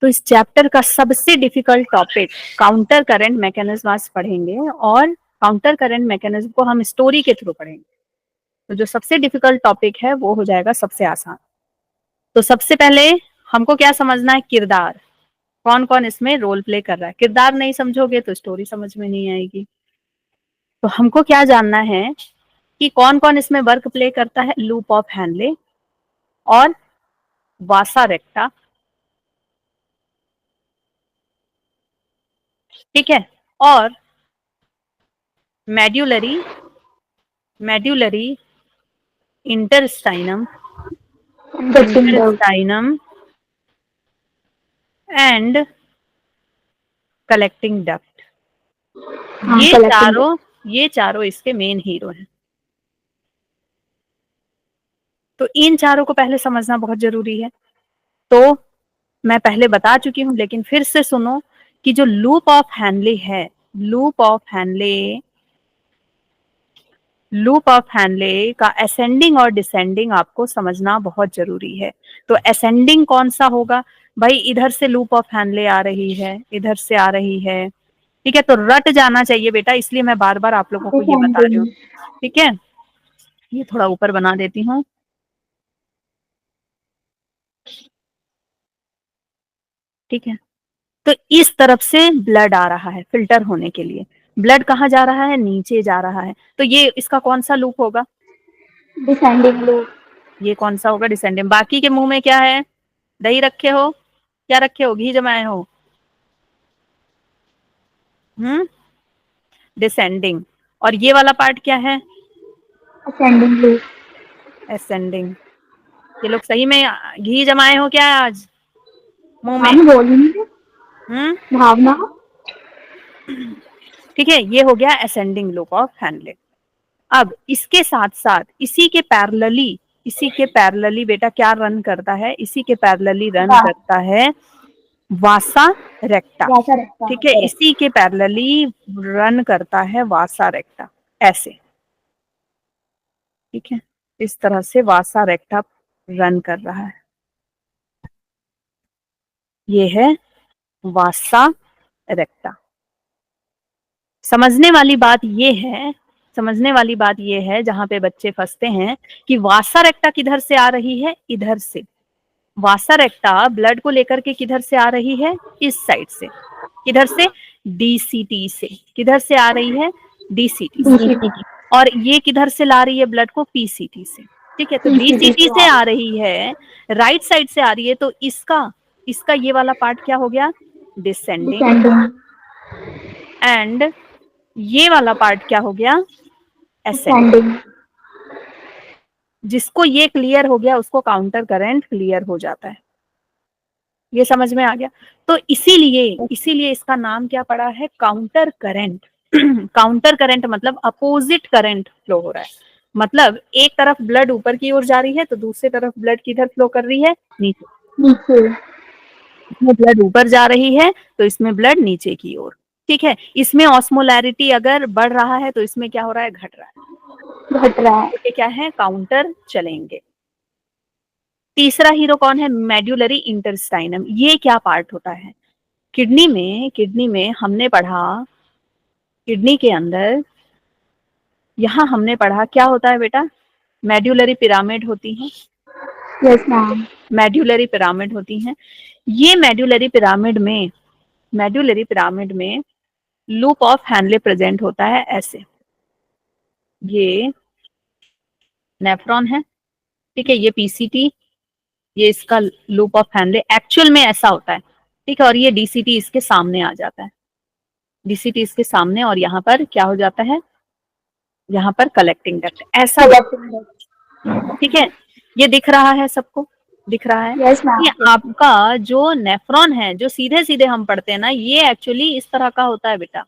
तो इस चैप्टर का सबसे difficult topic counter current mechanism आज पढ़ेंगे, और काउंटर करंट मैकेनिज्म को हम स्टोरी के थ्रू पढ़ेंगे। तो जो सबसे डिफिकल्ट टॉपिक है वो हो जाएगा सबसे आसान। तो सबसे पहले हमको क्या समझना है, किरदार, कौन कौन इसमें रोल प्ले कर रहा है। किरदार नहीं समझोगे तो स्टोरी समझ में नहीं आएगी। तो हमको क्या जानना है कि कौन कौन इसमें वर्क प्ले करता है। लूप ऑफ हैनले और वासा रेक्टा, ठीक है, और मेड्यूलरी इंटरस्टाइनम एंड कलेक्टिंग डक्ट। ये चारों इसके मेन हीरो हैं। तो इन चारों को पहले समझना बहुत जरूरी है। तो मैं पहले बता चुकी हूं, लेकिन फिर से सुनो कि जो लूप ऑफ हैनले है, लूप ऑफ हैनले का असेंडिंग और डिसेंडिंग आपको समझना बहुत जरूरी है। तो असेंडिंग कौन सा होगा भाई, इधर से लूप ऑफ हैनले आ रही है, इधर से आ रही है, ठीक है। तो रट जाना चाहिए बेटा, इसलिए मैं बार बार आप लोगों को ये बता रही हूँ, ठीक है। ये थोड़ा ऊपर बना देती हूँ, ठीक है। तो इस तरफ से ब्लड आ रहा है फिल्टर होने के लिए। ब्लड कहाँ जा रहा है, नीचे जा रहा है। तो ये इसका कौन सा लूप होगा, डिसेंडिंग लूप। ये कौन सा होगा, डिसेंडिंग। बाकी के मुंह में क्या है, दही रखे हो, क्या रखे हो, घी जमाए हो, डिसेंडिंग। और ये वाला पार्ट क्या है, असेंडिंग लूप। असेंडिंग। ये लोग सही में घी जमाए हो क्या आज मुंह में, भावना। ठीक है। ये हो गया असेंडिंग लूप ऑफ हैनले। अब इसके साथ साथ इसी के पैरेलली बेटा क्या रन करता है, इसी के पैरेलली रन करता है वासा रेक्टा, ठीक है। इसी के पैरेलली रन करता है वासा रेक्टा, ऐसे, ठीक है। इस तरह से वासा रेक्टा रन कर रहा है। ये है वासा रेक्टा। समझने वाली बात ये है जहां पे बच्चे फंसते हैं कि वासा रेक्टा किधर से आ रही है, इधर से। वासा रेक्टा ब्लड को लेकर के किधर से आ रही है, इस साइड से। किधर से, डीसीटी से। किधर से आ रही है, डीसीटी से। और ये किधर से ला रही है ब्लड को, पीसीटी से, ठीक है। तो डीसीटी से आ रही है, राइट साइड से आ रही है, तो इसका ये वाला पार्ट क्या हो गया, डिसेंडिंग। एंड ये वाला पार्ट क्या हो गया, असेंडिंग। जिसको ये क्लियर हो गया उसको काउंटर करंट क्लियर हो जाता है। ये समझ में आ गया। तो इसीलिए इसका नाम क्या पड़ा है, काउंटर करंट। काउंटर करंट मतलब अपोजिट करंट फ्लो हो रहा है। मतलब एक तरफ ब्लड ऊपर की ओर जा रही है तो दूसरी तरफ ब्लड किधर फ्लो कर रही है, नीचे। इसमें ब्लड ऊपर जा रही है तो इसमें ब्लड नीचे की ओर, ठीक है। इसमें ऑस्मोलैरिटी अगर बढ़ रहा है तो इसमें क्या हो रहा है, घट रहा है। तो क्या है, काउंटर चलेंगे। तीसरा हीरो कौन है, मेड्यूलरी इंटरस्टाइनम। ये क्या पार्ट होता है, किडनी में हमने पढ़ा, किडनी के अंदर यहां हमने पढ़ा क्या होता है बेटा, मेड्यूलरी पिरामिड होती है। Yes ma'am. मेड्यूलरी पिरामिड होती हैं। ये मेड्यूलरी पिरामिड में लूप ऑफ हैनले प्रेजेंट होता है, ऐसे। ये नेफ्रॉन है, ठीक है। ये पीसीटी, ये इसका लूप ऑफ हैनले एक्चुअल में ऐसा होता है, ठीक है। और ये डीसीटी इसके सामने आ जाता है, डीसीटी इसके सामने, और यहाँ पर क्या हो जाता है, यहाँ पर कलेक्टिंग डक्ट, ऐसा, ठीक है। ये दिख रहा है, सबको दिख रहा है। yes, ये आपका जो नेफ्रॉन है, जो सीधे सीधे हम पढ़ते हैं ना, ये एक्चुअली इस तरह का होता है बेटा।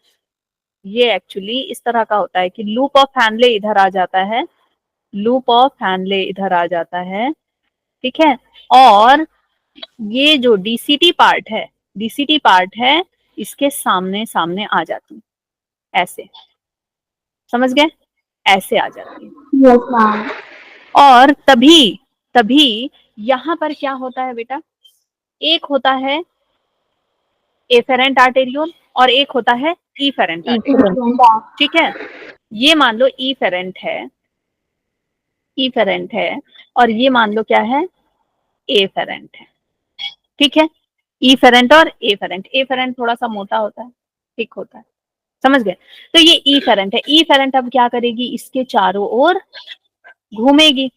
ये एक्चुअली इस तरह का होता है कि लूप ऑफ हैनले इधर आ जाता है, लूप ऑफ हैनले इधर आ जाता है, ठीक है। और ये जो डीसीटी पार्ट है, इसके सामने सामने आ जाती है, ऐसे, समझ गए, ऐसे आ जाती है। yes, और तभी यहाँ पर क्या होता है बेटा, एक होता है एफेरेंट आर्टेरियोल, और एक होता है इफेरेंट आर्टेरियोल। Efferent. ठीक है, ये मान लो इफेरेंट है, इफेरेंट है, और ये मान लो क्या है, एफेरेंट है। ठीक है, इफेरेंट और एफेरेंट, एफेरेंट थोड़ा सा मोटा होता है, थिक होता है, समझ गए। तो ये इफेरेंट है, इफेरेंट अब क्या करेगी, इसके चारों ओर घूमेगी,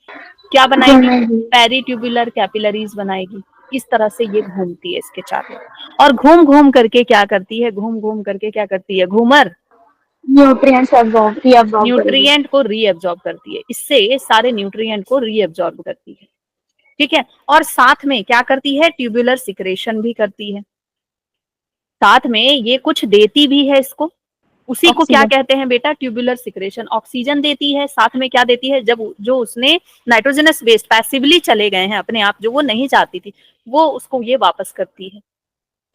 क्या बनाएगी, घूमेगी। पेरिट्यूबुलर कैपिलरीज बनाएगी। इस तरह से ये घूमती है इसके चारों ओर, और घूम घूम करके क्या करती है, घूम घूम करके क्या करती है, घूमर न्यूट्रिएंट्स अब्सॉर्ब रीअब्सॉर्ब करेगी। न्यूट्रिएंट को रीअब्सॉर्ब करती है, इससे सारे न्यूट्रिएंट को रीअब्सॉर्ब करती है। ठीक है, और साथ में क्या करती है, ट्यूबुलर सिक्रेशन भी करती है, साथ में ये कुछ देती भी है इसको, उसी को क्या ऑक्सीजन। कहते हैं बेटा, ट्यूबुलर सिक्रेशन। ऑक्सीजन देती है, साथ में क्या देती है, जब जो उसने नाइट्रोजनस वेस्ट पैसिवली चले गए हैं अपने आप, जो वो नहीं चाहती थी, वो उसको ये वापस करती है।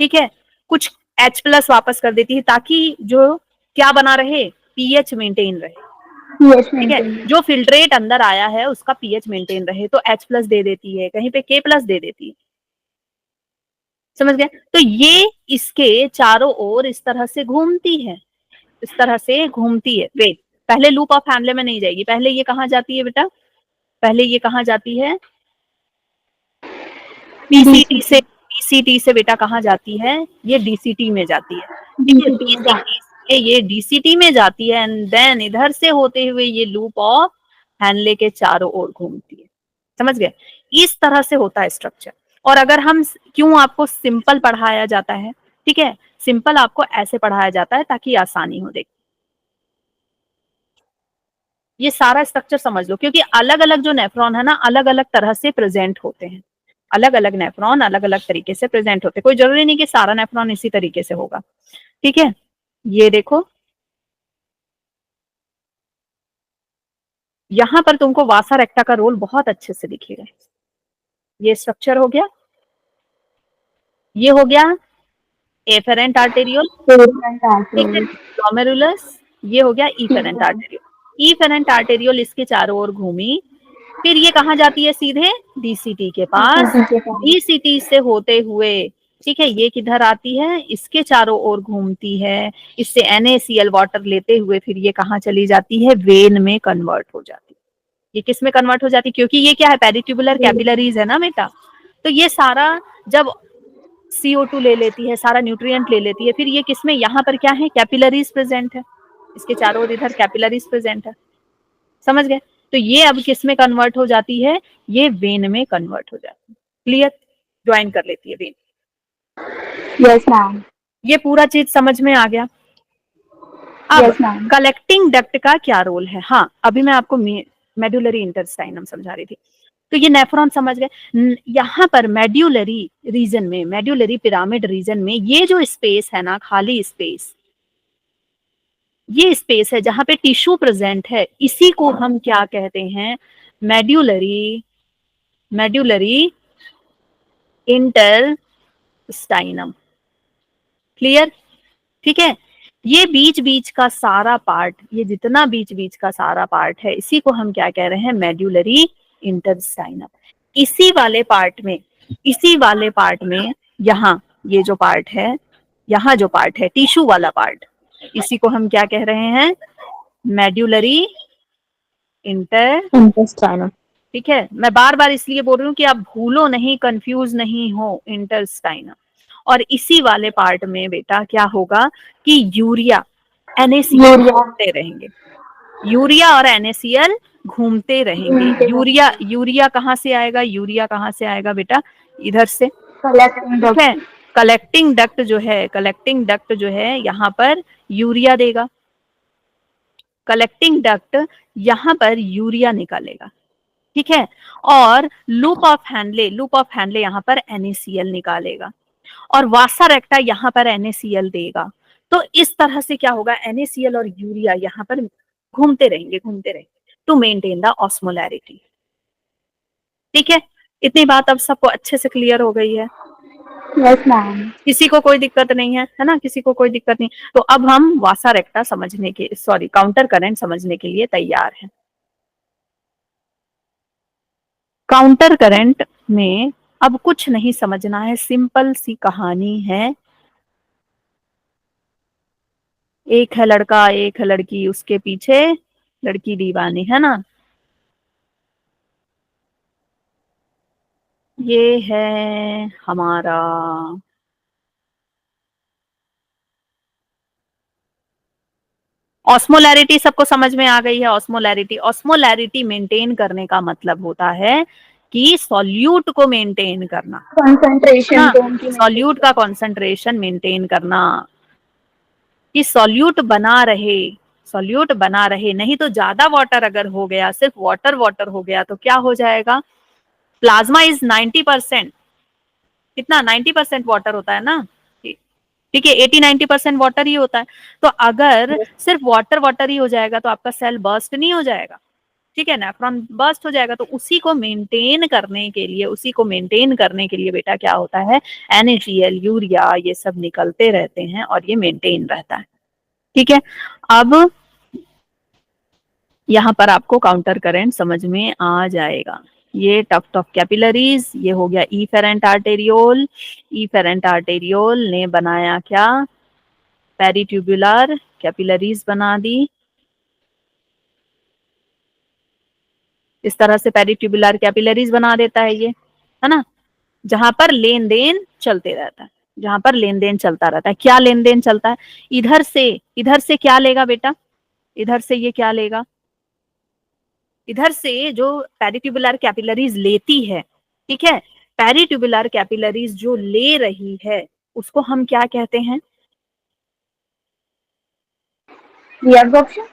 ठीक है, कुछ H+ वापस कर देती है, ताकि जो क्या बना रहे, पीएच मेंटेन रहे। पीएच ठीक है, मेंटेन। जो फिल्ट्रेट अंदर आया है उसका पीएच मेंटेन रहे, तो H+ दे देती है, कहीं पे K+ दे देती है, समझ गए। तो ये इसके चारों ओर इस तरह से घूमती है, इस तरह से घूमती है। वेट, पहले लूप ऑफ हैमले में नहीं जाएगी, पहले ये कहाँ जाती है बेटा, पहले ये कहाँ जाती है, पीसीटी से, डीसीटी। पीसीटी से बेटा कहाँ जाती है, ये डीसीटी में जाती है। ठीक है, डीसीटी में पीसीटी से ये डीसीटी में जाती है, एंड देन इधर से होते हुए ये लूप ऑफ हैनले के चारों ओर घूमती है, समझ गए। इस तरह से होता है स्ट्रक्चर। और अगर हम, क्यों आपको सिंपल पढ़ाया जाता है, ठीक है, सिंपल आपको ऐसे पढ़ाया जाता है ताकि आसानी हो। देख, ये सारा स्ट्रक्चर समझ लो, क्योंकि अलग अलग जो नेफ्रॉन है ना, अलग अलग तरह से प्रेजेंट होते हैं, अलग अलग नेफ्रॉन अलग अलग तरीके से प्रेजेंट होते हैं, कोई जरूरी नहीं कि सारा नेफ्रॉन इसी तरीके से होगा। ठीक है, ये देखो, यहां पर तुमको वासा रेक्टा का रोल बहुत अच्छे से दिखेगा। ये स्ट्रक्चर हो गया, ये हो गया एफेरेंट आर्टेरियोल, पेरेंट ठीक है, आर्टरी। ग्लोमेरुलस, ये हो गया इफेरेंट आर्टेरियोल। इफेरेंट आर्टेरियोल इसके चारों ओर घूमी, फिर ये कहाँ जाती है, सीधे डीसीटी के पास, डीसीटी के पास। डीसीटी से होते हुए, ठीक है, ये किधर आती है, इसके चारों ओर घूमती है, इससे NaCl वाटर लेते हुए फिर ये कहाँ चली जाती है, वेन में कन्वर्ट हो जाती है। ये किस में कन्वर्ट हो जाती है, क्योंकि ये क्या है, पेरिट्यूबुलर कैपिलरीज है ना बेटा, तो ये सारा जब CO2 ले लेती है, सारा न्यूट्रिएंट ले लेती है, फिर ये किसमें, यहाँ पर क्या है, कैपिलरीज प्रेजेंट है, इसके चारों ओर इधर कैपिलरीज प्रेजेंट है, समझ गए। तो ये अब किस में कन्वर्ट हो जाती है, ये वेन में कन्वर्ट हो जाती है। क्लियर, ज्वाइन कर लेती है वेन। Yes ma'am. ये पूरा चीज समझ में आ गया। अब यस मैम। कलेक्टिंग डक्ट का क्या रोल है, हाँ अभी मैं आपको मेडुलरी इंटेस्टाइनम समझा रही थी, तो ये नेफ्रॉन समझ गए। यहाँ पर मेड्यूलरी रीजन में, मेड्यूलरी पिरामिड रीजन में, ये जो स्पेस है ना, खाली स्पेस, ये स्पेस है जहां पे टिश्यू प्रेजेंट है, इसी को हम क्या कहते हैं, मेड्यूलरी, मेड्यूलरी इंटेस्टाइनम। क्लियर, ठीक है। ये बीच बीच का सारा पार्ट, ये जितना बीच बीच का सारा पार्ट है, इसी को हम क्या कह रहे हैं, मेड्यूलरी इंटेस्टाइनम। इसी वाले पार्ट में, इसी वाले पार्ट में, यहाँ ये जो पार्ट है, यहाँ जो पार्ट है टिश्यू वाला पार्ट, इसी को हम क्या कह रहे हैं, मेड्यूलरी इंटेस्टाइनम। ठीक है, मैं बार बार इसलिए बोल रही हूँ कि आप भूलो नहीं, कंफ्यूज नहीं हो, इंटेस्टाइनम। और इसी वाले पार्ट में बेटा क्या होगा कि यूरिया NaCl यूरिया। घूमते रहेंगे, यूरिया और NaCl घूमते रहेंगे। यूरिया, यूरिया कहाँ से आएगा, यूरिया कहाँ से आएगा बेटा, इधर से, कलेक्टिंग ठीक है। डक्ट। कलेक्टिंग डक्ट जो है, कलेक्टिंग डक्ट जो है यहाँ पर यूरिया देगा, कलेक्टिंग डक्ट यहाँ पर यूरिया निकालेगा, ठीक है। और loop of Henle, loop of Henle यहाँ पर NaCl निकालेगा, और वासा रेक्टा यहाँ पर NaCl देगा। तो इस तरह से क्या होगा, NaCl और यूरिया यहाँ पर घूमते रहेंगे, घूमते रहेंगे, टू मेंटेन द ऑस्मोलैरिटी। ठीक है, इतनी बात अब सबको अच्छे से क्लियर हो गई है, यस मैम। किसी को कोई दिक्कत नहीं है ना, किसी को कोई दिक्कत नहीं। तो अब हम वासा रेक्टा समझने के, सॉरी काउंटर करंट समझने के लिए तैयार हैं। काउंटर करंट में अब कुछ नहीं समझना है, सिंपल सी कहानी है। एक है लड़का एक है लड़की, उसके पीछे लड़की दीवानी, है ना। ये है हमारा ऑस्मोलैरिटी। सबको समझ में आ गई है ऑस्मोलैरिटी? ऑस्मोलैरिटी मेंटेन करने का मतलब होता है कि सॉल्यूट को मेंटेन करना, है कंसंट्रेशन ना। को उनकी मेंटेन सॉल्यूट का कॉन्सेंट्रेशन मेंटेन करना, कि सॉल्यूट बना रहे, सॉल्यूट बना रहे। नहीं तो ज्यादा वाटर अगर हो गया, सिर्फ वाटर वाटर हो गया, तो क्या हो जाएगा? प्लाज्मा इज 90%, कितना 90% वाटर होता है ना, ठीक है, 80-90% वाटर ही होता है। तो अगर सिर्फ वाटर वाटर ही हो जाएगा तो आपका सेल बर्स्ट नहीं हो जाएगा, ठीक है, नेफ्रॉन बर्स्ट हो जाएगा। तो उसी को मेंटेन करने के लिए, उसी को मेंटेन करने के लिए बेटा क्या होता है, NaCl, यूरिया, ये सब निकलते रहते हैं और ये मेंटेन रहता है, ठीक है। अब यहाँ पर आपको काउंटर करंट समझ में आ जाएगा। ये टफ्ट ऑफ कैपिलरीज, ये हो गया इफेरेंट आर्टेरियोल। इफेरेंट आर्टेरियोल ने बनाया क्या? पेरिट्यूबुलर कैपिलरीज बना दी। इस तरह से पेरिट्यूबुलर कैपिलरीज बना देता है ये, है ना, जहां पर लेन देन चलते रहता है, जहां पर लेन देन चलता रहता है। क्या लेन देन चलता है? इधर से क्या लेगा बेटा? इधर से ये क्या लेगा? इधर से जो पेरिट्यूबुलर कैपिलरीज लेती है, ठीक है, पेरिट्यूबुलर कैपिलरीज जो ले रही है उसको हम क्या कहते हैं? रीअब्जॉर्प्शन।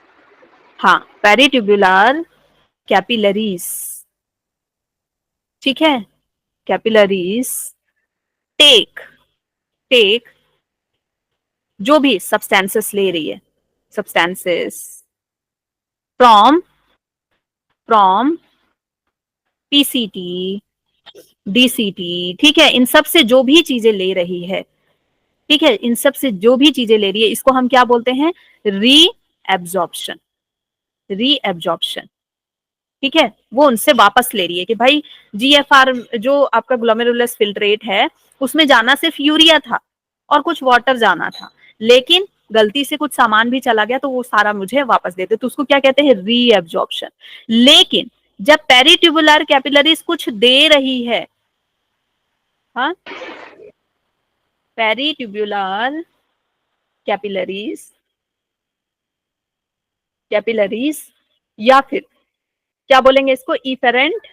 हाँ, पेरिट्यूबुलर कैपिलरीज, ठीक है, कैपिलरीज टेक टेक जो भी सब्सटेंसेस ले रही है, substances from from PCT, DCT, ठीक है, इन सब से जो भी चीजें ले रही है, ठीक है, इन सब से जो भी चीजें ले रही है, इसको हम क्या बोलते हैं? रीएब्जॉर्प्शन, रीएब्जॉर्प्शन, ठीक है। वो उनसे वापस ले रही है कि भाई GFR जो आपका ग्लोमेरुलस फिल्ट्रेट है, उसमें जाना सिर्फ यूरिया था और कुछ वाटर जाना था, लेकिन गलती से कुछ सामान भी चला गया तो वो सारा मुझे वापस देते, तो उसको क्या कहते हैं? रीएब्जॉर्प्शन। लेकिन जब पेरिट्यूबुलर कैपिलरीज कुछ दे रही है, हाँ, पेरिट्यूबुलर कैपिलरीज कैपिलरीज या फिर क्या बोलेंगे इसको? इफेरेंट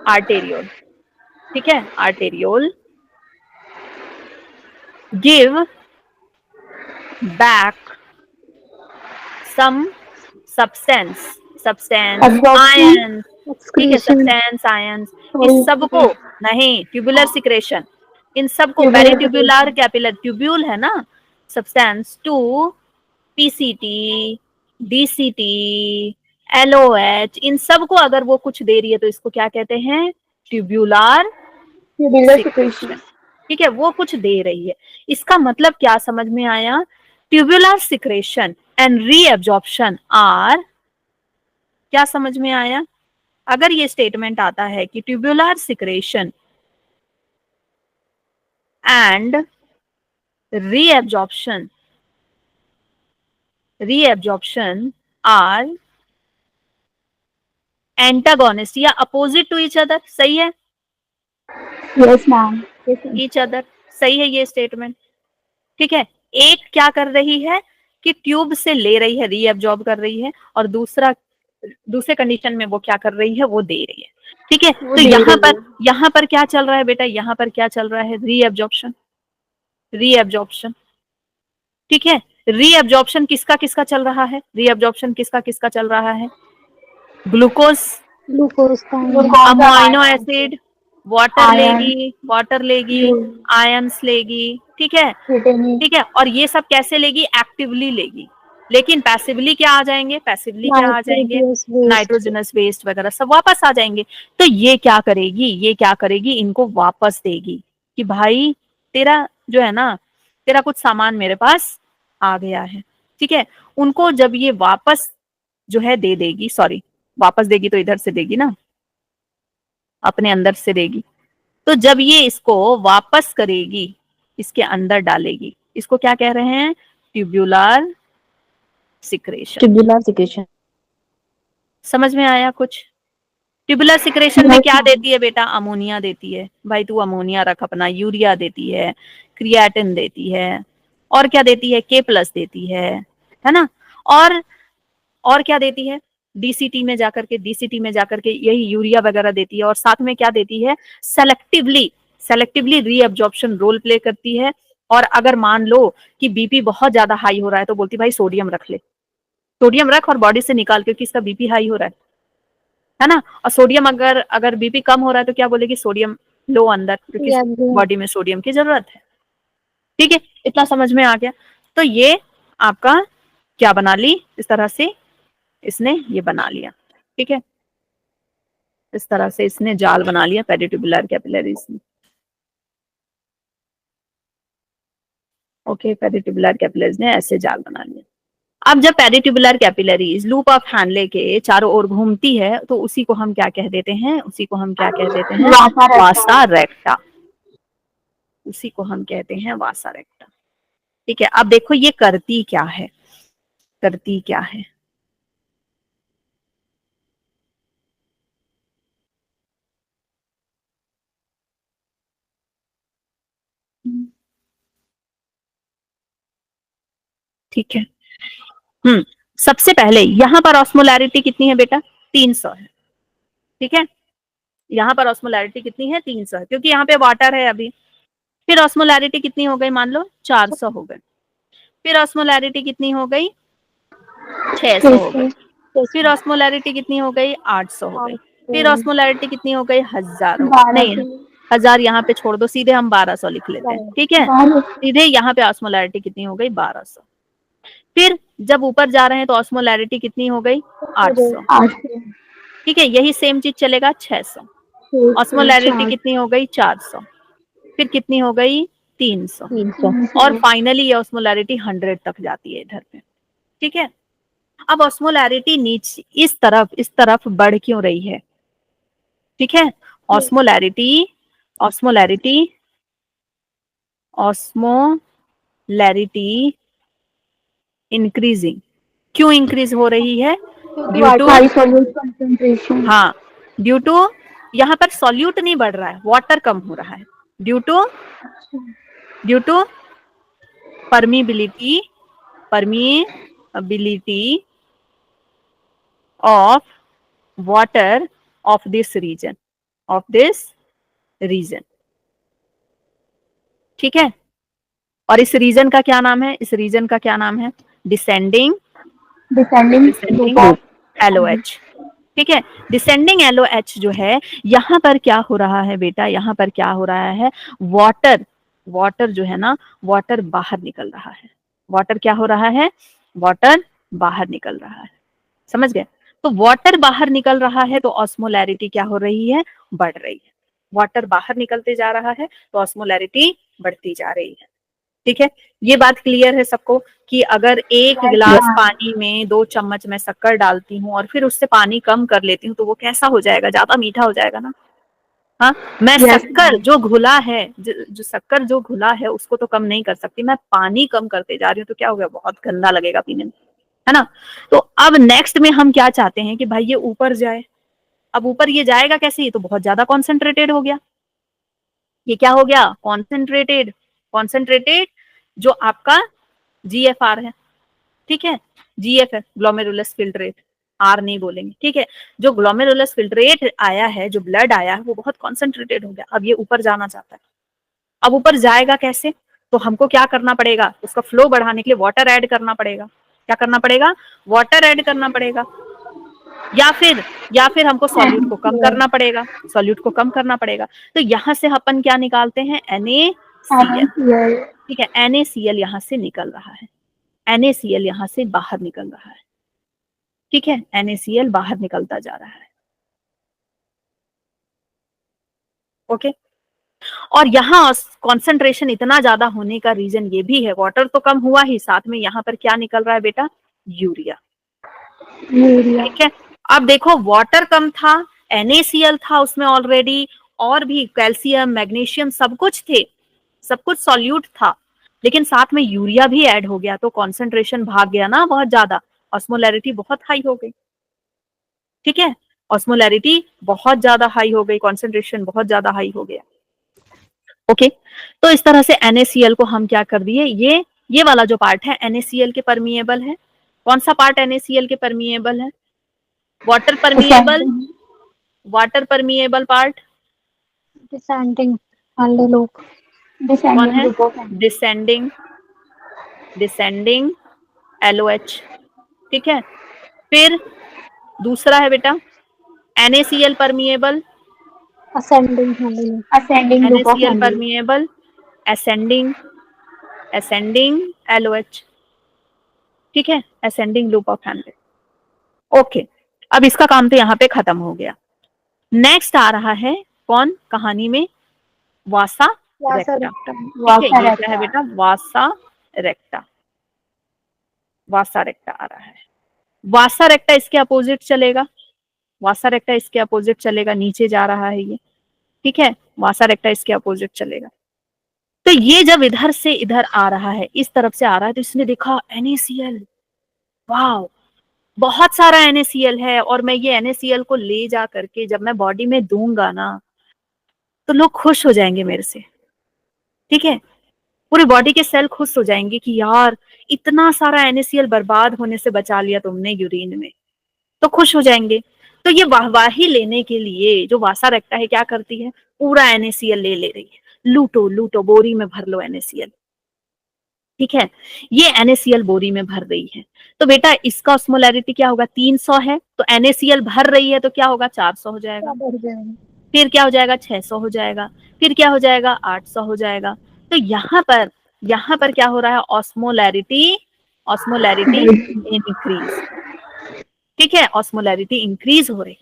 आर्टेरियोल, ठीक है, arteriole give back some substance, substance Absorption, ion, ठीक है, excretion, सब्सटेंस आयंस, इस sorry, सब को, नहीं, ट्यूबुलर सिक्रेशन, इन सब को tubular peritubular secretion. Capillary, tubule है ना, substance to PCT, DCT, LOH, इन सब को अगर वो कुछ दे रही है तो इसको क्या कहते हैं? Tubular Tubular secretion, secretion. ठीक है, वो कुछ दे रही है। इसका मतलब क्या समझ में आया? Tubular secretion and reabsorption are, क्या समझ में आया? अगर ये स्टेटमेंट आता है कि tubular secretion and reabsorption reabsorption are antagonist या अपोजिट टू ईच अदर, सही है? Yes, ma'am. Yes, ma'am. Each other, सही है ये स्टेटमेंट, ठीक है। एक क्या कर रही है कि ट्यूब से ले रही है, रीअब्जॉर्ब कर रही है, और दूसरे कंडीशन में वो क्या कर रही है? वो दे रही है, ठीक है। वो तो दे रही है। यहाँ पर क्या चल रहा है बेटा? यहाँ पर क्या चल रहा है? रीअब्जॉर्प्शन, रीअब्जॉर्प्शन, ठीक है। रीअब्जॉर्प्शन किसका किसका चल रहा है? रीअब्जॉर्प्शन किसका किसका चल रहा है? ग्लूकोज, Glucose का अमाइनो एसिड, वाटर iron, लेगी, वाटर लेगी, आयंस लेगी, ठीक है, vitamins, ठीक है। और ये सब कैसे लेगी? एक्टिवली लेगी, लेकिन पैसिवली क्या आ जाएंगे? पैसिवली क्या आ जाएंगे? nitrogenous waste. नाइट्रोजनस वेस्ट वगैरह सब वापस आ जाएंगे। तो ये क्या करेगी? ये क्या करेगी? इनको वापस देगी कि भाई तेरा जो है ना, तेरा कुछ सामान मेरे पास आ गया है, ठीक है। उनको जब ये वापस जो है दे देगी, सॉरी, वापस देगी तो इधर से देगी ना, अपने अंदर से देगी। तो जब ये इसको वापस करेगी, इसके अंदर डालेगी, इसको क्या कह रहे हैं? Tubular secretion. Tubular secretion. समझ में आया कुछ? ट्यूबुलर सिक्रेशन में क्या देती है बेटा? अमोनिया देती है। भाई तू अमोनिया रख अपना, यूरिया देती है, क्रिएटिन देती है, और क्या देती है? K+ देती है ना? और क्या देती है? डीसीटी में जाकर के यही यूरिया वगैरह देती है। और साथ में क्या देती है? सेलेक्टिवली रीअब्जॉर्प्शन रोल प्ले करती है। और अगर मान लो कि बीपी बहुत ज्यादा हाई हो रहा है तो बोलती भाई सोडियम रख ले, सोडियम रख और बॉडी से निकाल, क्योंकि इसका बीपी हाई हो रहा है ना। और सोडियम अगर बीपी कम हो रहा है तो क्या बोलेगी? सोडियम लो अंदर, क्योंकि बॉडी में सोडियम की जरूरत है। ठीक है, इतना समझ में आ गया? तो ये आपका क्या बना ली? इस तरह से इसने ये बना लिया। ठीक है, इस तरह से इसने जाल बना लिया पेरिट्यूबुलर कैपिलरीज में। ओके, पेरिट्यूबुलर कैपिलरीज ने ऐसे जाल बना लिया। अब जब peritubular capillaries loop of Henle के चारों ओर घूमती है तो उसी को हम क्या कह देते हैं? उसी को हम क्या कह देते हैं? वासा रेक्टा। उसी को हम कहते हैं वासा रेक्टा। ठीक है, अब देखो ये करती क्या है? करती क्या है? ठीक है, सबसे पहले यहाँ पर ऑस्मोलैरिटी कितनी है बेटा? 300 है। ठीक है, यहाँ पर ऑस्मोलैरिटी कितनी है? 300 है, क्योंकि यहाँ पे वाटर है अभी। फिर ऑस्मोलैरिटी कितनी हो गई? मान लो 400 हो गए। फिर ऑस्मोलैरिटी कितनी हो गई? 600 हो गई। फिर ऑस्मोलैरिटी कितनी हो गई? 800 हो गई। फिर ऑस्मोलैरिटी कितनी हो गई? 1000 हो गई। नहीं, 1000 यहाँ पे छोड़ दो, सीधे हम 1200 लिख लेते हैं। ठीक है, सीधे यहाँ पे ऑस्मोलैरिटी कितनी हो गई? 1200। फिर जब ऊपर जा रहे हैं तो ऑस्मोलैरिटी कितनी हो गई? 800। ठीक है, यही सेम चीज चलेगा 600। ऑस्मोलैरिटी कितनी हो गई? 400। फिर कितनी हो गई? 300। और फाइनली ये ऑस्मोलैरिटी 100 तक जाती है इधर पे। ठीक है, अब ऑस्मोलैरिटी नीचे इस तरफ बढ़ क्यों रही है? ठीक है, ऑस्मोलैरिटी इंक्रीजिंग। क्यों इंक्रीज हो रही है? ड्यू टू, हाँ, ड्यू टू, यहाँ पर सॉल्यूट नहीं बढ़ रहा है, वाटर कम हो रहा है। Due to permeability of water of this region. ठीक है, और इस रीजन का क्या नाम है? इस रीजन का क्या नाम है? Descending LOH। ठीक है, डिसेंडिंग LOH जो है, यहाँ पर क्या हो रहा है बेटा? यहाँ पर क्या हो रहा है? वाटर जो है ना, वाटर बाहर निकल रहा है। वाटर क्या हो रहा है? वाटर बाहर निकल रहा है। समझ गए? तो वाटर बाहर निकल रहा है तो ऑस्मोलैरिटी क्या हो रही है? बढ़ रही है। वाटर बाहर निकलते जा रहा है तो ऑस्मोलैरिटी बढ़ती जा रही है। ठीक है, ये बात क्लियर है सबको कि अगर 1 गिलास पानी में 2 चम्मच मैं शक्कर डालती हूँ और फिर उससे पानी कम कर लेती हूँ तो वो कैसा हो जाएगा? ज्यादा मीठा हो जाएगा ना। हाँ, मैं शक्कर जो घुला है, जो शक्कर जो घुला है उसको तो कम नहीं कर सकती, मैं पानी कम करते जा रही हूँ तो क्या हो गया? बहुत गंदा लगेगा पीने में, है ना। तो अब नेक्स्ट में हम क्या चाहते हैं कि भाई ये ऊपर जाए। अब ऊपर ये जाएगा कैसे? ये तो बहुत ज्यादा कॉन्सेंट्रेटेड हो गया। ये क्या हो गया? कॉन्सेंट्रेटेड जो आपका GFR है। ठीक है, GF है, ग्लोमेरुलस फिल्ट्रेट, R नहीं बोलेंगे। ठीक है, जो ग्लोमेरुलस फिल्ट्रेट आया है, जो ब्लड आया है, वो बहुत कॉन्सेंट्रेटेड हो गया। अब ये ऊपर जाना चाहता है। अब ऊपर जाएगा कैसे? तो हमको क्या करना पड़ेगा? उसका फ्लो बढ़ाने के लिए वाटर ऐड करना पड़ेगा। क्या करना पड़ेगा? वाटर ऐड करना पड़ेगा। या फिर हमको सॉल्यूट को कम करना पड़ेगा। तो यहाँ से अपन क्या निकालते हैं? NaCl। ठीक है, NaCl यहाँ से निकल रहा है, NaCl यहाँ से बाहर निकल रहा है। ठीक है, NaCl बाहर निकलता जा रहा है। ओके, और यहाँ कॉन्सेंट्रेशन इतना ज्यादा होने का रीजन ये भी है, वाटर तो कम हुआ ही, साथ में यहाँ पर क्या निकल रहा है बेटा? यूरिया। ठीक है, अब देखो वाटर कम था, NaCl था उसमें ऑलरेडी, और भी कैल्शियम, मैग्नीशियम सब कुछ थे, सब कुछ सॉल्यूट था, लेकिन साथ में यूरिया भी ऐड हो गया तो कॉन्सेंट्रेशन भाग गया ना बहुत ज्यादा। ऑस्मोलैरिटी बहुत हाई हो गई, ठीक है, ऑस्मोलैरिटी बहुत ज्यादा हाई हो गई, कॉन्सेंट्रेशन बहुत ज्यादा हाई हो गया। ओके, तो इस तरह से NaCl को हम क्या कर दिए, ये वाला जो पार्ट है NaCl के परमिएबल है। कौन सा पार्ट NaCl के परमिएबल है? Water permeable, water permeable part descending वाले लोग, कौन डिसेंडिंग है? Group of descending, descending LOH, ठीक है। फिर दूसरा है बेटा NaCl परमिएबल, असेंडिंग वाले लोग, ascending group of NaCl permeable, ascending, ascending LOH, ठीक है, ascending loop of Henle. Okay, अब इसका काम तो यहाँ पे खत्म हो गया। नेक्स्ट आ रहा है कौन कहानी में? वासा रेक्टा, ठीक है, ये क्या है बेटा? वासा रेक्टा, वासा रेक्टा आ रहा है। वासा रेक्टा इसके अपोजिट चलेगा, वासा रेक्टा इसके अपोजिट चलेगा, नीचे जा रहा है ये, ठीक है, वासा रेक्टा इसके अपोजिट चलेगा। तो ये जब इधर से इधर आ रहा है, इस तरफ से आ रहा है, तो इसने देखा NaCl, वाह बहुत सारा NaCl है, और मैं ये NaCl को ले जा करके जब मैं बॉडी में दूंगा ना, तो लोग खुश हो जाएंगे मेरे से, ठीक है, पूरी बॉडी के सेल खुश हो जाएंगे कि यार इतना सारा NaCl बर्बाद होने से बचा लिया तुमने यूरिन में, तो खुश हो जाएंगे। तो ये वाहवाही लेने के लिए जो वासा रेक्टा है क्या करती है? पूरा NaCl ले रही है, लूटो लूटो, बोरी में भर लो NaCl, ठीक है, ये NaCl बोरी में भर रही है। तो बेटा इसका ऑस्मोलैरिटी क्या होगा? 300 है, तो NaCl भर रही है तो क्या होगा? 400 हो जाएगा, फिर क्या हो जाएगा? 600 हो जाएगा, फिर क्या हो जाएगा? 800 हो जाएगा। तो यहाँ पर क्या हो रहा है? ऑस्मोलैरिटी, ऑस्मोलैरिटी इंक्रीज, ठीक है, ऑस्मोलैरिटी इंक्रीज हो रही,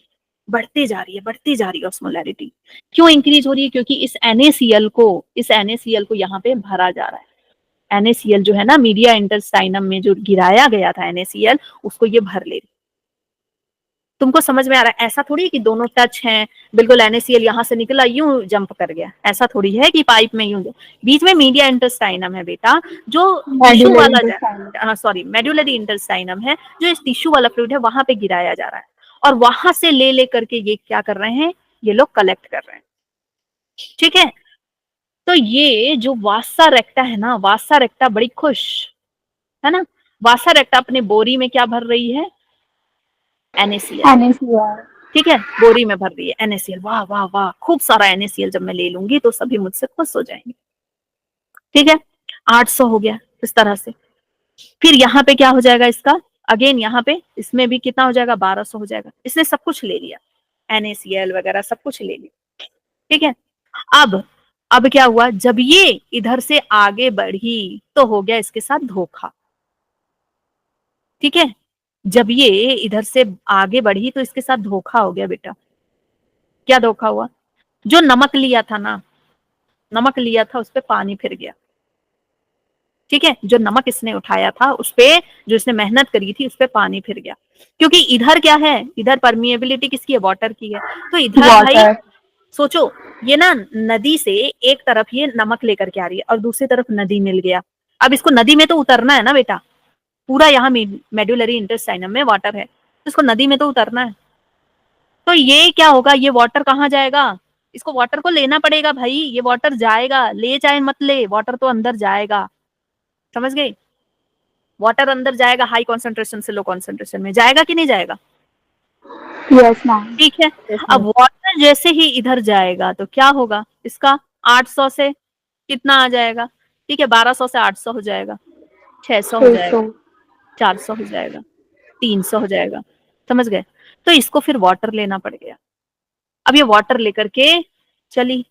बढ़ती जा रही है, बढ़ती जा रही है ऑस्मोलैरिटी। क्यों इंक्रीज हो रही है? क्योंकि इस NaCl को यहाँ पे भरा जा रहा है। NaCl जो है ना, मीडिया इंटेस्टाइनम में जो गिराया गया था NaCl, उसको ये भर ले रही। तुमको समझ में आ रहा है? ऐसा थोड़ी है कि दोनों टच हैं, बिल्कुल NaCl यहाँ से निकला यूं जंप कर गया, ऐसा थोड़ी है कि पाइप में यूं, बीच में मीडिया इंटेस्टाइनम है बेटा, जो टिश्यू वाला, सॉरी मेडुलरी इंटेस्टाइनम है, जो इस टिश्यू वाला फ्लूइड है वहां पे गिराया जा रहा है, और वहां से ले करके ये क्या कर रहे हैं? ये लोग कलेक्ट कर रहे हैं, ठीक है। तो ये जो वासा रेक्टा है ना, वासा रेक्टा बड़ी खुश है ना, वासा रेक्टा अपने बोरी में क्या भर रही है? NaCl, ठीक है, बोरी में भर रही है NaCl। वाह वाह वाह, खूब सारा NaCl जब मैं ले लूंगी तो सभी मुझसे खुश हो जाएंगे, ठीक है। 800 हो गया इस तरह से। फिर यहाँ पे क्या हो जाएगा इसका? अगेन यहाँ पे इसमें भी कितना हो जाएगा? 1200 हो जाएगा। इसने सब कुछ ले लिया, NaCl वगैरह सब कुछ ले लिया, ठीक है। अब क्या हुआ? जब ये इधर से आगे बढ़ी तो हो गया इसके साथ धोखा, ठीक है, जब ये इधर से आगे बढ़ी तो इसके साथ धोखा हो गया बेटा। क्या धोखा हुआ? जो नमक लिया था ना, नमक लिया था उस पे पानी फिर गया, ठीक है, जो नमक इसने उठाया था उस पे, जो इसने मेहनत करी थी उस पे पानी फिर गया, क्योंकि इधर क्या है? इधर परमिएबिलिटी किसकी है? वाटर की है। तो इधर भाई सोचो, ये ना नदी से एक तरफ ये नमक लेकर के आ रही है और दूसरी तरफ नदी मिल गया। अब इसको नदी में तो उतरना है ना बेटा, पूरा यहाँ मेडुलरी इंटेस्टाइनम में वाटर है, तो इसको नदी में तो उतरना है। तो ये क्या होगा? ये वाटर कहाँ जाएगा? इसको वाटर को लेना पड़ेगा भाई, ये वाटर जाएगा, ले चाहे मत ले, वाटर तो अंदर जाएगा, समझ गए? वाटर अंदर जाएगा, हाई कॉन्सेंट्रेशन से लो कॉन्सेंट्रेशन में जाएगा कि नहीं जाएगा? यस मैम, ठीक है। अब वाटर जैसे ही इधर जाएगा तो क्या होगा? इसका 800 से कितना आ जाएगा? ठीक है, 1200 से 800 हो जाएगा, 600 हो जाएगा, 400 हो जाएगा, 300 हो जाएगा, समझ गए? तो इसको फिर वाटर लेना पड़ गया। अब ये वाटर लेकर के चली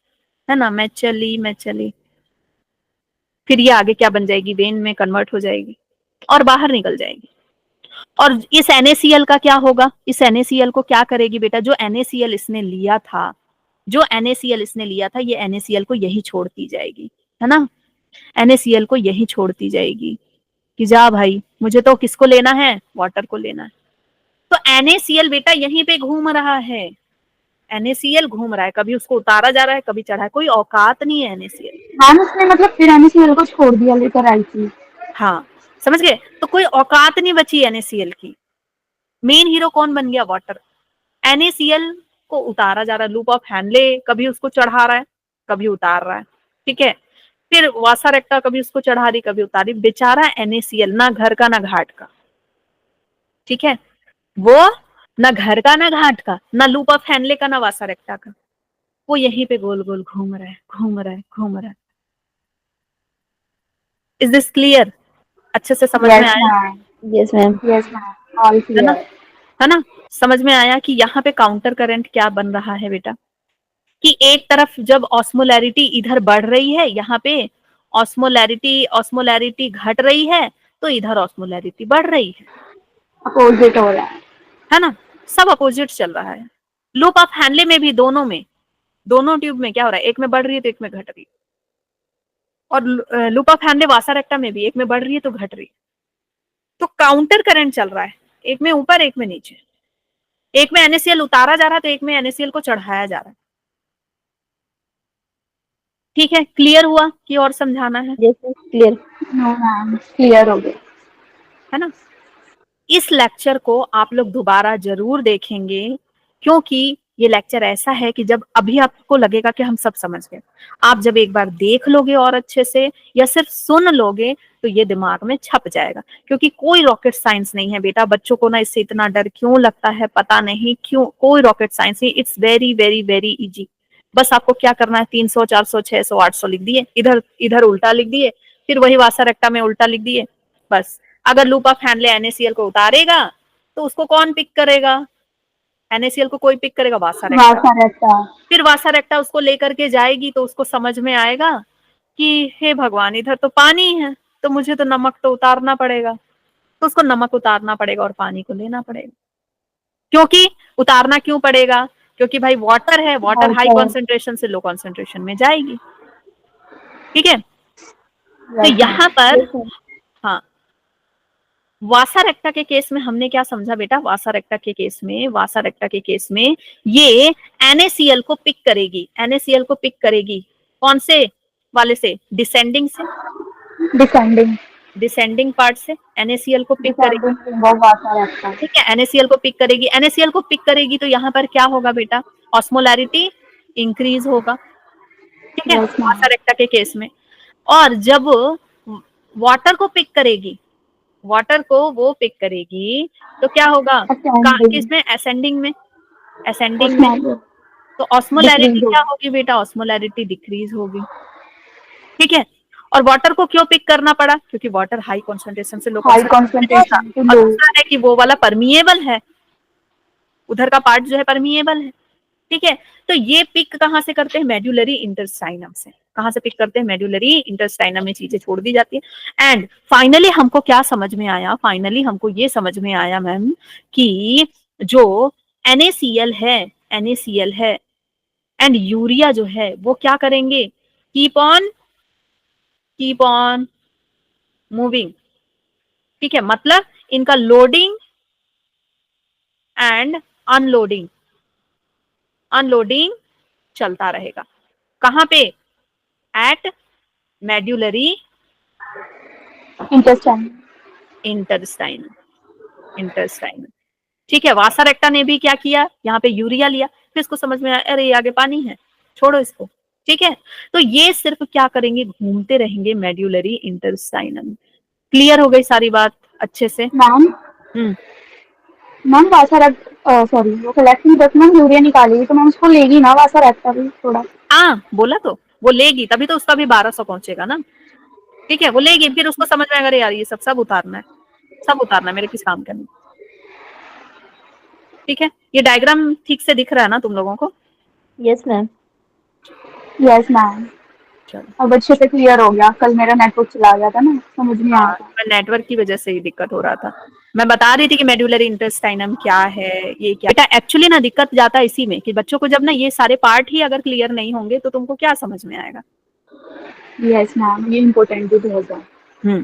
है ना, मैं चली, फिर ये आगे क्या बन जाएगी? वेन में कन्वर्ट हो जाएगी और बाहर निकल जाएगी। और इस NaCl का क्या होगा? इस NaCl को क्या करेगी बेटा? जो NaCl इसने लिया था, ये NaCl को यही छोड़ती जाएगी, है ना, NaCl को यही छोड़ती जाएगी कि जा भाई, मुझे तो किसको लेना है? वाटर को लेना है। तो NaCl बेटा यहीं पे घूम रहा है, NaCl घूम रहा है, कभी उसको उतारा जा रहा है, कभी चढ़ा है, कोई औकात नहीं है NaCl। मैम उसने मतलब फिर NaCl को छोड़ दिया, लेकर आई थी। हाँ, समझ गए? तो कोई औकात नहीं बची NaCl की। मेन हीरो कौन बन गया? वाटर। NaCl को उतारा जा रहा है, लूप ऑफ हैनले कभी उसको चढ़ा रहा है, कभी उतार रहा है, ठीक है। फिर वासारेक्टा कभी उसको चढ़ा रही, कभी उतारी, बेचारा NaCl ना घर का ना घाट का, ठीक है। वो ना घर का ना घाट का, ना लूप ऑफ हैनले का, ना वासारेक्टा का, वो यहीं पे गोल गोल घूम रहा है, घूम रहा है, घूम रहा है। Is this clear? अच्छे से समझ में आया? Yes ma'am, yes ma'am, all है ना? क्लियर। है ना? समझ में आया कि यहाँ पे काउंटर करंट क्या बन रहा है बेटा, कि एक तरफ जब ऑस्मोलैरिटी इधर बढ़ रही है, यहाँ पे ऑस्मोलैरिटी घट रही है, तो इधर ऑस्मोलैरिटी बढ़ रही है, अपोजिट हो रहा है ना? सब अपोजिट चल रहा है। लूप ऑफ हैनले में भी, दोनों ट्यूब में क्या हो रहा है, एक में बढ़ रही है तो एक में घट रही है। और लूप ऑफ हैनले वासारेक्टा में भी, एक में बढ़ रही है तो घट रही है। तो काउंटर करंट चल रहा है, एक में ऊपर एक में नीचे, एक में NaCl उतारा जा रहा है तो एक में NaCl को चढ़ाया जा रहा है। ठीक है, क्लियर हुआ कि और समझाना है? Yes clear. No ma'am, clear हो गया। है ना? इस लेक्चर को आप लोग दोबारा जरूर देखेंगे, क्योंकि ये लेक्चर ऐसा है कि जब अभी आपको लगेगा कि हम सब समझ गए, आप जब एक बार देख लोगे और अच्छे से, या सिर्फ सुन लोगे, तो ये दिमाग में छप जाएगा। क्योंकि कोई रॉकेट साइंस नहीं है बेटा, बच्चों को ना इससे इतना डर क्यों लगता है पता नहीं क्यों, कोई रॉकेट साइंस नहीं, it's very very very easy. बस आपको क्या करना है, 300 400 600 800 लिख दिए, इधर इधर उल्टा लिख दिए, फिर वही वासारेक्टा में उल्टा लिख दिए, बस। अगर लूप ऑफ हैनले NaCl को उतारेगा तो उसको कौन पिक करेगा? NaCl को कोई पिक करेगा? वासारेक्टा। फिर वासारेक्टा उसको लेकर के जाएगी तो उसको समझ में आएगा कि हे भगवान, इधर तो पानी है, तो मुझे तो नमक तो उतारना पड़ेगा, तो उसको नमक उतारना पड़ेगा और पानी को लेना पड़ेगा। क्योंकि उतारना क्यों पड़ेगा? क्योंकि भाई वाटर है, वाटर हाई कॉन्सेंट्रेशन से लो कॉन्सेंट्रेशन में जाएगी, ठीक है। तो यहाँ पर हाँ, वासारेक्टा के केस में हमने क्या समझा बेटा? वासारेक्टा के केस में ये NaCl को पिक करेगी, NaCl को पिक करेगी कौन से वाले से? डिसेंडिंग से, डिसेंडिंग पार्ट से NaCl को पिक करेगी, ठीक है। NaCl को पिक करेगी, NaCl को पिक करेगी तो यहाँ पर क्या होगा बेटा? ऑस्मोलैरिटी इंक्रीज होगा, ठीक है, वासारेक्टा के केस में। और जब वाटर को पिक करेगी, वाटर को वो पिक करेगी तो क्या होगा? किसमें? असेंडिंग में, असेंडिंग में। तो ऑस्मोलैरिटी क्या होगी बेटा? ऑस्मोलैरिटी डिक्रीज होगी, ठीक है। और वाटर को क्यों पिक करना पड़ा? क्योंकि वाटर हाई कॉन्सेंट्रेशन से लो कॉन्सेंट्रेशन, और दूसरा है कि वो वाला परमिएबल है, उधर का पार्ट जो है परमिएबल है, ठीक है। तो ये पिक कहाँ से करते हैं? मेड्यूलरी इंटेस्टाइनम से। कहाँ से पिक करते हैं? मेड्यूलरी इंटेस्टाइनम में चीजें छोड़ दी जाती है। एंड फाइनली हमको क्या समझ में आया? फाइनली हमको ये समझ में आया मैम कि जो NaCl है एंड यूरिया जो है वो क्या करेंगे? कीप ऑन मूविंग, ठीक है। मतलब इनका लोडिंग एंड अनलोडिंग चलता रहेगा। कहाँ पे? एट मेड्यूलरी इंटेस्टाइनल, ठीक है। वासारेक्टा ने भी क्या किया? यहाँ पे यूरिया लिया, फिर इसको समझ में आया अरे ये आगे पानी है, छोड़ो इसको, ठीक है। तो ये सिर्फ क्या करेंगे? घूमते रहेंगे मेड्यूलरी इंटेस्टाइनल। क्लियर हो गई सारी बात अच्छे से? मैम वासारेक्टा सॉरी वो कलेक्टिंग बस मैम यूरिया निकालेगी तो मैम उसको लेगी ना वासारेक्टा भी थोड़ा। हाँ बोला तो, वो लेगी तभी तो उसका भी 1200 पहुंचेगा ना, ठीक है। वो लेगी, फिर उसको समझ में आएगा यार ये सब उतारना है, सब उतारना है, मेरे किस काम करनी, ठीक है। ये डायग्राम ठीक से दिख रहा है ना तुम लोगों को? Yes ma'am, yes ma'am. अब अच्छे से क्लियर हो गया, कल मेरा नेटवर्क चला गया था ना, समझ नहीं आया था। नेटवर्क की वजह से ही दिक्कत हो रहा था। मैं बता रही थी कि मेड्यूलरी इंटेस्टाइनम क्या है, ये क्या बेटा। एक्चुअली ना दिक्कत जाता है इसी में कि बच्चों को जब ना ये सारे पार्ट ही अगर क्लियर नहीं होंगे तो तुमको क्या समझ में आएगा? यस मैम, ये इम्पोर्टेंट भी बहुत है।